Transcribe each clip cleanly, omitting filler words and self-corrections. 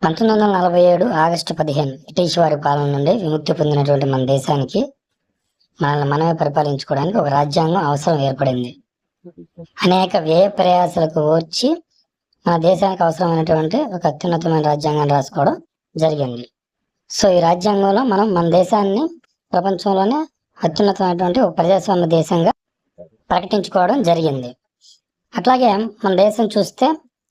1947 August 15 British వారి పాలన నుండి విముక్తి పొందినటువంటి మన దేశానికి మనల్ని మనమే పరిపాలించుకోవడానికి ఒక రాజ్యాంగం అవసరం ఏర్పడింది. అనేక వ్యయ ప్రయాసాలకు వచ్చి మన దేశానికి అవసరమైనటువంటి ఒక అత్యున్నతమైన రాజ్యాంగాన్ని రాసుకోవడం జరిగింది. సో ఈ రాజ్యాంగంలో మనం మన దేశాన్ని ప్రపంచంలోనే అత్యున్నతమైనటువంటి ఒక ప్రజాస్వామ్య దేశంగా ప్రకటించుకోవడం జరిగింది. అట్లాగే మన దేశం చూస్తే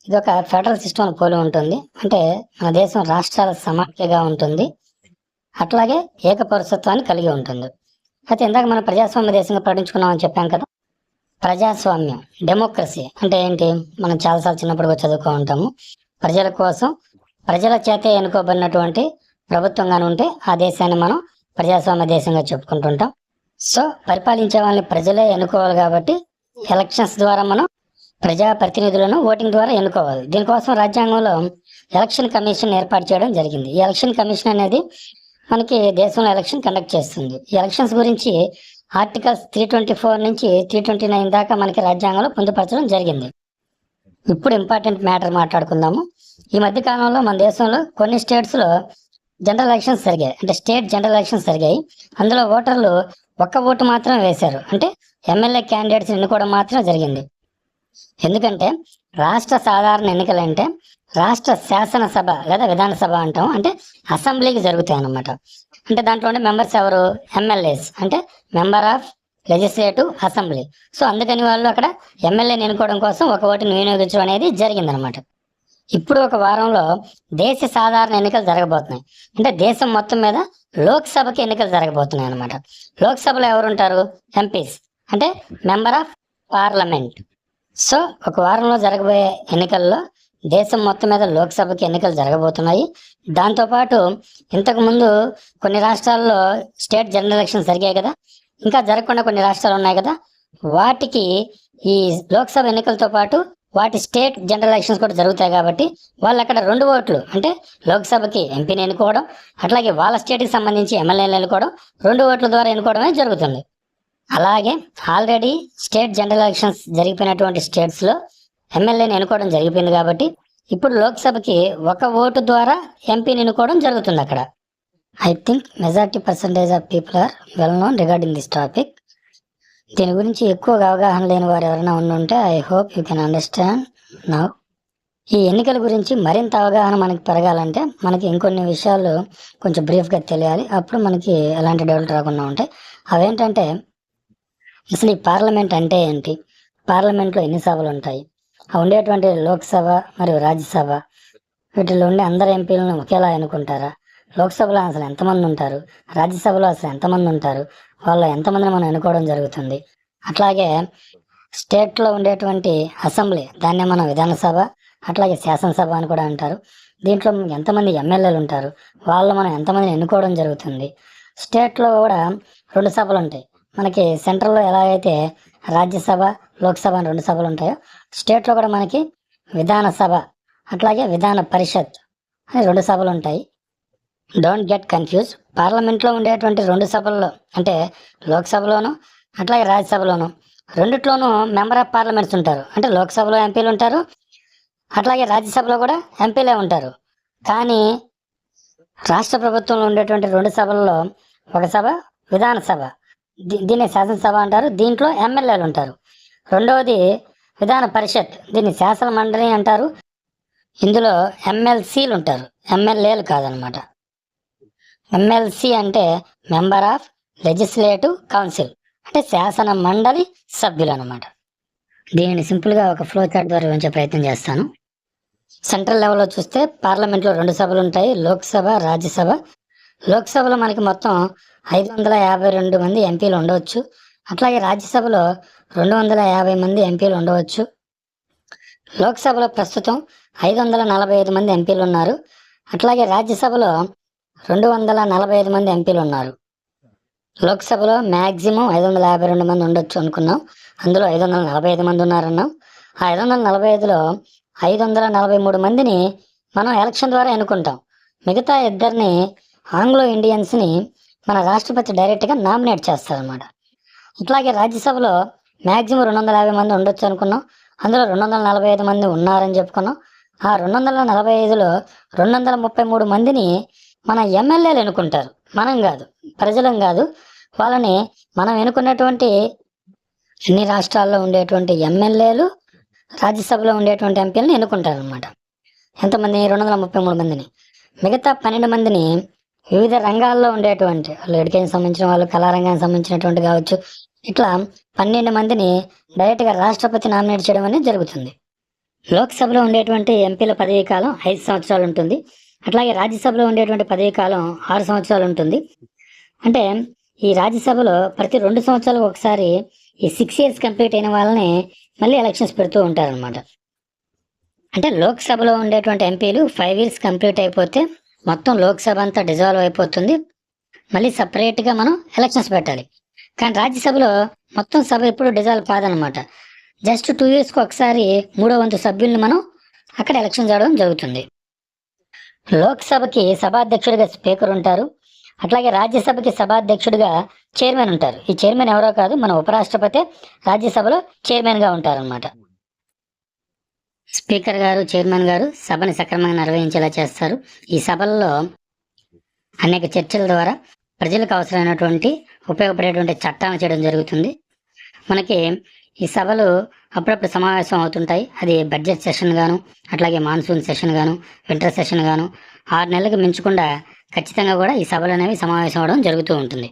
ఇది ఒక ఫెడరల్ సిస్టమ్ పోలి ఉంటుంది. అంటే మన దేశం రాష్ట్రాల సమాఖ్యగా ఉంటుంది, అట్లాగే ఏకపౌరసత్వాన్ని కలిగి ఉంటుంది. అయితే ఇందాక మనం ప్రజాస్వామ్య దేశంగా ప్రకటించుకున్నామని చెప్పాం కదా. ప్రజాస్వామ్యం, డెమోక్రసీ అంటే ఏంటి? మనం చాలాసార్లు చిన్నప్పుడు చదువుకో ఉంటాము. ప్రజల కోసం ప్రజల చేతే ఎన్నుకోబడినటువంటి ప్రభుత్వంగానే ఉంటే ఆ దేశాన్ని మనం ప్రజాస్వామ్య దేశంగా చెప్పుకుంటుంటాం. సో పరిపాలించే వాళ్ళని ప్రజలే ఎన్నుకోవాలి కాబట్టి ఎలక్షన్స్ ద్వారా మనం ప్రజాప్రతినిధులను ఓటింగ్ ద్వారా ఎన్నుకోవాలి. దీనికోసం రాజ్యాంగంలో ఎలక్షన్ కమిషన్ ఏర్పాటు చేయడం జరిగింది. ఈ ఎలక్షన్ కమిషన్ అనేది మనకి దేశంలో ఎలక్షన్ కండక్ట్ చేస్తుంది. ఈ ఎలక్షన్స్ గురించి ఆర్టికల్స్ 324 నుంచి 329 దాకా మనకి రాజ్యాంగంలో పొందుపరచడం జరిగింది. ఇప్పుడు ఇంపార్టెంట్ మ్యాటర్ మాట్లాడుకుందాము. ఈ మధ్య కాలంలో మన దేశంలో కొన్ని స్టేట్స్లో జనరల్ ఎలక్షన్స్ జరిగాయి. అంటే స్టేట్ జనరల్ ఎలక్షన్స్ జరిగాయి. అందులో ఓటర్లు ఒక్క ఓటు మాత్రమే వేశారు. అంటే ఎమ్మెల్యే క్యాండిడేట్స్ ఎన్నుకోవడం మాత్రమే జరిగింది. ఎందుకంటే రాష్ట్ర సాధారణ ఎన్నికలంటే రాష్ట్ర శాసనసభ లేదా విధానసభ అంటాం, అంటే అసెంబ్లీకి జరుగుతాయి అన్నమాట. అంటే దాంట్లోనే మెంబర్స్ ఎవరు? ఎమ్మెల్యేస్, అంటే member of legislative assembly. So అందుకని వాళ్ళు అక్కడ ఎమ్మెల్యేని ఎన్నుకోవడం కోసం ఒక ఓటుని వినియోగించడం అనేది జరిగిందనమాట. ఇప్పుడు ఒక వారంలో దేశ సాధారణ ఎన్నికలు జరగబోతున్నాయి. అంటే దేశం మొత్తం మీద లోక్సభకి ఎన్నికలు జరగబోతున్నాయి అనమాట. లోక్సభలో ఎవరుంటారు? ఎంపీస్, అంటే మెంబర్ ఆఫ్ పార్లమెంట్. సో ఒక వారంలో జరగబోయే ఎన్నికల్లో దేశం మొత్తం మీద లోక్సభకి ఎన్నికలు జరగబోతున్నాయి. దాంతోపాటు ఇంతకుముందు కొన్ని రాష్ట్రాల్లో స్టేట్ జనరల్ ఎలక్షన్స్ జరిగాయి కదా, ఇంకా జరగకుండా కొన్ని రాష్ట్రాలు ఉన్నాయి కదా, వాటికి ఈ లోక్సభ ఎన్నికలతో పాటు వాటి స్టేట్ జనరల్ ఎలక్షన్స్ కూడా జరుగుతాయి. కాబట్టి వాళ్ళు అక్కడ 2 ఓట్లు, అంటే లోక్సభకి ఎంపీని ఎన్నుకోవడం, అట్లాగే వాళ్ళ స్టేట్కి సంబంధించి ఎమ్మెల్యేలు ఎన్నుకోవడం, 2 ఓట్ల ద్వారా ఎన్నుకోవడమే జరుగుతుంది. అలాగే ఆల్రెడీ స్టేట్ జనరల్ ఎలక్షన్స్ జరిగిపోయినటువంటి స్టేట్స్లో ఎమ్మెల్యేని ఎన్నుకోవడం జరిగిపోయింది. కాబట్టి ఇప్పుడు లోక్సభకి ఒక ఓటు ద్వారా ఎంపీని ఎన్నుకోవడం జరుగుతుంది అక్కడ. I think majority percentage of people are well known regarding this topic. దీని గురించి ఎక్కువగా అవగాహన లేని వారు ఎవరైనా ఉండుంటే I hope you can understand now. ఈ ఎన్నికల గురించి మరింత అవగాహన మనకి పెరగాలంటే మనకి ఇంకొన్ని విషయాలు కొంచెం బ్రీఫ్గా తెలియాలి. అప్పుడు మనకి ఎలాంటి డౌట్ రాకుండా ఉంటాయి. అవేంటంటే, అసలు ఈ పార్లమెంట్ అంటే ఏంటి? పార్లమెంట్లో ఎన్ని సభలు ఉంటాయి? ఉండేటువంటి లోక్సభ మరియు రాజ్యసభ, వీటిలో ఉండే అందరు ఎంపీలను ఒకేలా ఎన్నుకుంటారా? లోక్సభలో అసలు ఎంతమంది ఉంటారు? రాజ్యసభలో అసలు ఎంతమంది ఉంటారు? వాళ్ళు ఎంతమందిని మనం ఎన్నుకోవడం జరుగుతుంది? అట్లాగే స్టేట్లో ఉండేటువంటి అసెంబ్లీ, దాన్నే మనం విధానసభ, అట్లాగే శాసనసభ అని కూడా అంటారు. దీంట్లో ఎంతమంది ఎమ్మెల్యేలు ఉంటారు? వాళ్ళు మనం ఎంతమందిని ఎన్నుకోవడం జరుగుతుంది? స్టేట్లో కూడా 2 సభలు ఉంటాయి. మనకి సెంట్రల్లో ఎలాగైతే రాజ్యసభ, లోక్సభ అని 2 సభలు ఉంటాయో, స్టేట్లో కూడా మనకి విధానసభ అట్లాగే విధాన పరిషత్ అని 2 సభలు ఉంటాయి. Don't get confuse. పార్లమెంట్లో ఉండేటువంటి 2 సభల్లో, అంటే లోక్సభలోను అట్లాగే రాజ్యసభలోను, రెండిట్లోనూ మెంబర్ ఆఫ్ పార్లమెంట్స్ ఉంటారు. అంటే లోక్సభలో ఎంపీలు ఉంటారు, అట్లాగే రాజ్యసభలో కూడా ఎంపీలే ఉంటారు. కానీ రాష్ట్ర ప్రభుత్వంలో ఉండేటువంటి 2 సభల్లో ఒక సభ విధానసభ, దీన్ని శాసనసభ అంటారు, దీంట్లో ఎమ్మెల్యేలు ఉంటారు. రెండవది విధాన పరిషత్, దీన్ని శాసన మండలి అంటారు, ఇందులో ఎమ్మెల్సీలు ఉంటారు, ఎమ్మెల్యేలు కాదనమాట. ఎమ్మెల్సీ అంటే మెంబర్ ఆఫ్ లెజిస్లేటివ్ కౌన్సిల్, అంటే శాసన మండలి సభ్యులు అనమాట. దీనిని సింపుల్గా ఒక ఫ్లో చార్ట్ ద్వారా వివరించే ప్రయత్నం చేస్తాను. సెంట్రల్ లెవెల్లో చూస్తే పార్లమెంట్లో 2 సభలు ఉంటాయి, లోక్సభ, రాజ్యసభ. లోక్సభలో మనకి మొత్తం 552 మంది ఎంపీలు ఉండవచ్చు. అట్లాగే రాజ్యసభలో 250 మంది ఎంపీలు ఉండవచ్చు. లోక్సభలో ప్రస్తుతం 545 మంది ఎంపీలు ఉన్నారు. అట్లాగే రాజ్యసభలో 245 మంది ఎంపీలు ఉన్నారు. లోక్సభలో మ్యాక్సిమం 552 మంది ఉండొచ్చు అనుకున్నాం, అందులో 545 మంది ఉన్నారన్నాం. ఆ 545లో 543 మందిని మనం ఎలక్షన్ ద్వారా ఎన్నుకుంటాం. మిగతా 2 ఆంగ్లో ఇండియన్స్ని మన రాష్ట్రపతి డైరెక్ట్గా నామినేట్ చేస్తారనమాట. ఇట్లాగే రాజ్యసభలో మ్యాక్సిమం 250 మంది ఉండొచ్చు అనుకున్నాం, అందులో 245 మంది ఉన్నారని చెప్పుకున్నాం. ఆ 245లో 233 మందిని మన ఎమ్మెల్యేలు ఎన్నుకుంటారు. మనం కాదు, ప్రజలం కాదు. వాళ్ళని మనం ఎన్నుకున్నటువంటి అన్ని రాష్ట్రాల్లో ఉండేటువంటి ఎమ్మెల్యేలు, రాజ్యసభలో ఉండేటువంటి ఎంపీలను ఎన్నుకుంటారనమాట. ఎంతమంది? 233 మందిని. మిగతా 12 మందిని వివిధ రంగాల్లో ఉండేటువంటి వాళ్ళు, ఎడ్యుకేషన్ సంబంధించిన వాళ్ళు, కళారంగానికి సంబంధించినటువంటి కావచ్చు, ఇట్లా 12 మందిని డైరెక్ట్గా రాష్ట్రపతి నామినేట్ చేయడం అనేది జరుగుతుంది. లోక్సభలో ఉండేటువంటి ఎంపీల పదవీ కాలం 5 సంవత్సరాలు ఉంటుంది. అట్లాగే రాజ్యసభలో ఉండేటువంటి పదవీ కాలం 6 సంవత్సరాలు ఉంటుంది. అంటే ఈ రాజ్యసభలో ప్రతి 2 సంవత్సరాలకు ఒకసారి ఈ 6 years కంప్లీట్ అయిన వాళ్ళని మళ్ళీ ఎలక్షన్స్ పెడుతూ ఉంటారనమాట. అంటే లోక్సభలో ఉండేటువంటి ఎంపీలు 5 years కంప్లీట్ అయిపోతే మొత్తం లోక్సభ అంతా డిజాల్వ్ అయిపోతుంది. మళ్ళీ సపరేట్గా మనం ఎలక్షన్స్ పెట్టాలి. కానీ రాజ్యసభలో మొత్తం సభ ఎప్పుడు డిజాల్వ్ కాదనమాట. జస్ట్ 2 yearsకి ఒకసారి 3వ వంతు సభ్యుల్ని మనం అక్కడ ఎలక్షన్ చేయడం జరుగుతుంది. లోక్సభకి సభాధ్యక్షుడిగా స్పీకర్ ఉంటారు. అట్లాగే రాజ్యసభకి సభాధ్యక్షుడిగా చైర్మన్ ఉంటారు. ఈ చైర్మన్ ఎవరో కాదు, మన ఉపరాష్ట్రపతి రాజ్యసభలో చైర్మన్గా ఉంటారనమాట. స్పీకర్ గారు, చైర్మన్ గారు సభని సక్రమంగా నిర్వహించేలా చేస్తారు. ఈ సభల్లో అనేక చర్చల ద్వారా ప్రజలకు అవసరమైనటువంటి ఉపయోగపడేటువంటి చట్టాలను చేయడం జరుగుతుంది. మనకి ఈ సభలు అప్పుడప్పుడు సమావేశం అవుతుంటాయి. అది బడ్జెట్ సెషన్ గాను, అట్లాగే మాన్సూన్ సెషన్ గాను, వింటర్ సెషన్ గాను 6 నెలలకు మించకుండా ఖచ్చితంగా కూడా ఈ సభలు అనేవి సమావేశం అవడం జరుగుతూ ఉంటుంది.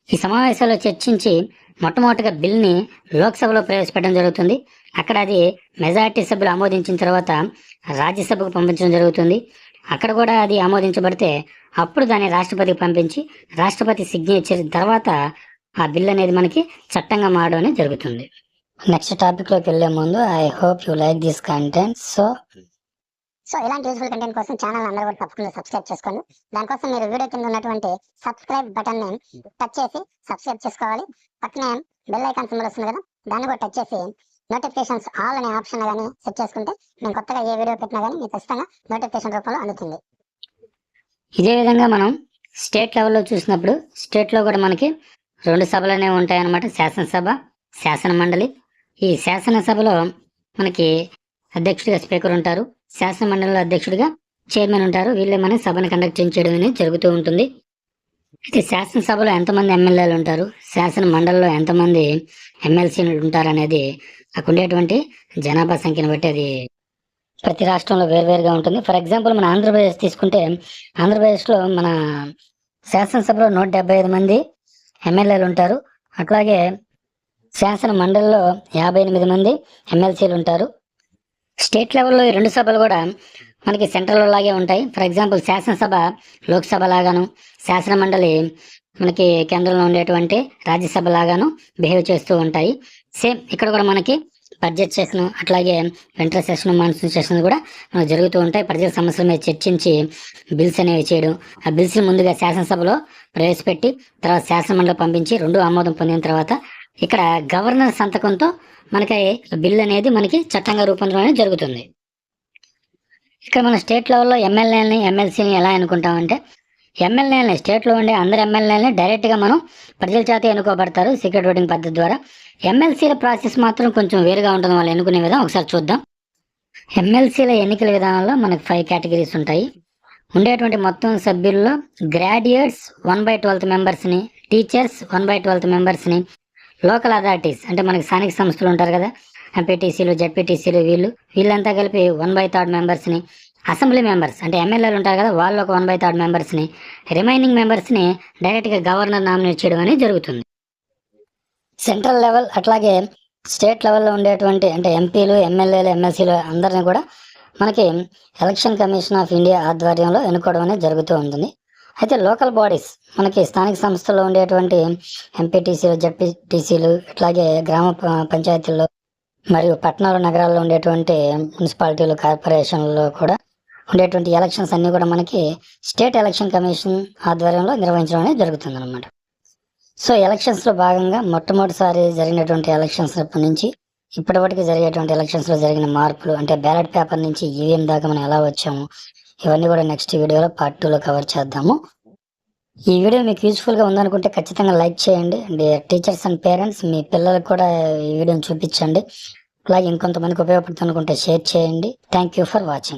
ఈ సమావేశాల్లో చర్చించి మొట్టమొదటిగా బిల్ని లోక్సభలో ప్రవేశపెట్టడం జరుగుతుంది. అక్కడ అది మెజారిటీ సభ్యులు ఆమోదించిన తర్వాత రాజ్యసభకు పంపించడం జరుగుతుంది. అక్కడ కూడా అది ఆమోదించబడితే అప్పుడు దాన్ని రాష్ట్రపతికి పంపించి రాష్ట్రపతి సిగ్నేచర్ తర్వాత ఆ బిల్ అనేది మనకి చట్టంగా మారడం అనేది జరుగుతుంది. నెక్స్ట్ టాపిక్లోకి వెళ్ళే ముందు I hope you like this content. So ఇలాంటి యూజ్ఫుల్ కంటెంట్ కోసం ఛానల్ అందరూ కూడా తప్పకుండా సబ్స్క్రైబ్ చేసుకోండి. దానికోసం మీరు వీడియో కింద ఉన్నటువంటి సబ్స్క్రైబ్ బటన్ ని టచ్ చేసి సబ్స్క్రైబ్ చేసుకోవాలి. పక్కనే బెల్ ఐకాన్ సింబల్ వస్తుంది కదా, దాన్ని కూడా టచ్ చేసి నోటిఫికేషన్స్ ఆల్ అనే ఆప్షన్ కానీ సెట్ చేసుకుంటే నేను కొత్తగా ఏ వీడియో పెట్టినా కానీ మీకు ఖచ్చితంగా నోటిఫికేషన్ రూపంలో అందుతుంది. ఇదే విధంగా మనం స్టేట్ లెవెల్లో చూసినప్పుడు స్టేట్లో కూడా మనకి 2 సభలు అనేవి ఉంటాయన్నమాట. శాసనసభ, శాసన మండలి. ఈ శాసనసభలో మనకి అధ్యక్షుడిగా స్పీకర్ ఉంటారు. శాసన మండలిలో అధ్యక్షుడిగా చైర్మన్ ఉంటారు. వీళ్ళే మన సభను కండక్ట్ చేయడం అనేది జరుగుతూ ఉంటుంది. అయితే శాసనసభలో ఎంతమంది ఎమ్మెల్యేలు ఉంటారు, శాసన మండలిలో ఎంతమంది ఎమ్మెల్సీలు ఉంటారు అనేది అక్కడ ఉండేటువంటి జనాభా సంఖ్యను బట్టి అది ప్రతి రాష్ట్రంలో వేరువేరుగా ఉంటుంది. ఫర్ ఎగ్జాంపుల్ మన ఆంధ్రప్రదేశ్ తీసుకుంటే ఆంధ్రప్రదేశ్లో మన శాసనసభలో 175 మంది ఎమ్మెల్యేలు ఉంటారు. అట్లాగే శాసన మండలిలో 58 మంది ఎమ్మెల్సీలు ఉంటారు. స్టేట్ లెవెల్లో ఈ 2 సభలు కూడా మనకి సెంట్రల్ లాగే ఉంటాయి. ఫర్ ఎగ్జాంపుల్ శాసనసభ లోక్సభ లాగాను, శాసన మండలి మనకి కేంద్రంలో ఉండేటువంటి రాజ్యసభ లాగాను బిహేవ్ చేస్తూ ఉంటాయి. సేమ్ ఇక్కడ కూడా మనకి బడ్జెట్ సెషన్, అట్లాగే వింటర్ సెషన్, మాన్సూన్ సెషన్ కూడా మనకు జరుగుతూ ఉంటాయి. ప్రజల సమస్యల మీద చర్చించి బిల్స్ అనేవి చేయడం, ఆ బిల్స్ ముందుగా శాసనసభలో ప్రవేశపెట్టి తర్వాత శాసన మండలి పంపించి 2 ఆమోదం పొందిన తర్వాత ఇక్కడ గవర్నర్ సంతకంతో మనకి బిల్ అనేది మనకి చట్టంగా రూపొందడం జరుగుతుంది. ఇక్కడ మన స్టేట్ లెవెల్లో ఎమ్మెల్యేలని, ఎమ్మెల్సీని ఎలా ఎన్నుకుంటామంటే, ఎమ్మెల్యేలని స్టేట్లో ఉండే అందరు ఎమ్మెల్యేలని డైరెక్ట్గా మనం ప్రజల చేత ఎన్నుకోబడతారు సీక్రెట్ ఓటింగ్ పద్ధతి ద్వారా. ఎమ్మెల్సీల ప్రాసెస్ మాత్రం కొంచెం వేరుగా ఉంటుంది. వాళ్ళు ఎన్నుకునే విధానం ఒకసారి చూద్దాం. ఎమ్మెల్సీల ఎన్నికల విధానంలో మనకి 5 కేటగిరీస్ ఉంటాయి. ఉండేటువంటి మొత్తం సభ్యుల్లో గ్రాడ్యుయేట్స్ 1/12 మెంబర్స్ని, టీచర్స్ 1/12 మెంబర్స్ని, లోకల్ అథారిటీస్ అంటే మనకి స్థానిక సంస్థలు ఉంటారు కదా, ఎంపీటీసీలు, జెడ్పీటీసీలు, వీళ్ళంతా కలిపి 1/3 మెంబర్స్ని, అసెంబ్లీ మెంబర్స్ అంటే ఎమ్మెల్యేలు ఉంటారు కదా, వాళ్ళు ఒక 1/3 మెంబర్స్ని, రిమైనింగ్ మెంబర్స్ని డైరెక్ట్గా గవర్నర్ నామినేట్ చేయడం అనేది జరుగుతుంది. సెంట్రల్ లెవెల్ అట్లాగే స్టేట్ లెవెల్లో ఉండేటువంటి అంటే ఎంపీలు, ఎమ్మెల్యేలు, ఎమ్మెల్సీలు అందరినీ కూడా మనకి ఎలక్షన్ కమిషన్ ఆఫ్ ఇండియా ఆధ్వర్యంలో ఎన్నుకోవడం అనేది జరుగుతూ ఉంటుంది. అయితే లోకల్ బాడీస్ మనకి స్థానిక సంస్థల్లో ఉండేటువంటి ఎంపీటీసీలు, జెడ్పీటీసీలు, ఇట్లాగే గ్రామ పంచాయతీల్లో మరియు పట్టణాలు, నగరాల్లో ఉండేటువంటి మున్సిపాలిటీలు, కార్పొరేషన్లలో కూడా ఉండేటువంటి ఎలక్షన్స్ అన్నీ కూడా మనకి స్టేట్ ఎలక్షన్ కమిషన్ ఆధ్వర్యంలో నిర్వహించడం అనేది జరుగుతుంది అనమాట. సో ఎలక్షన్స్లో భాగంగా మొట్టమొదటిసారి జరిగినటువంటి ఎలక్షన్స్ నుంచి ఇప్పటివరకు జరిగేటువంటి ఎలక్షన్స్లో జరిగిన మార్పులు అంటే బ్యాలెట్ పేపర్ నుంచి ఈవీఎం దాకా మనం ఎలా వచ్చాము, ఇవన్నీ కూడా నెక్స్ట్ వీడియోలో పార్ట్ 2లో కవర్ చేద్దాము. ఈ వీడియో మీకు యూస్ఫుల్గా ఉందనుకుంటే ఖచ్చితంగా లైక్ చేయండి. అండ్ టీచర్స్ అండ్ పేరెంట్స్ మీ పిల్లలకు కూడా ఈ వీడియోని చూపించండి. అలాగే ఇంకొంతమందికి ఉపయోగపడుతుంది అనుకుంటే షేర్ చేయండి. Thank you for watching.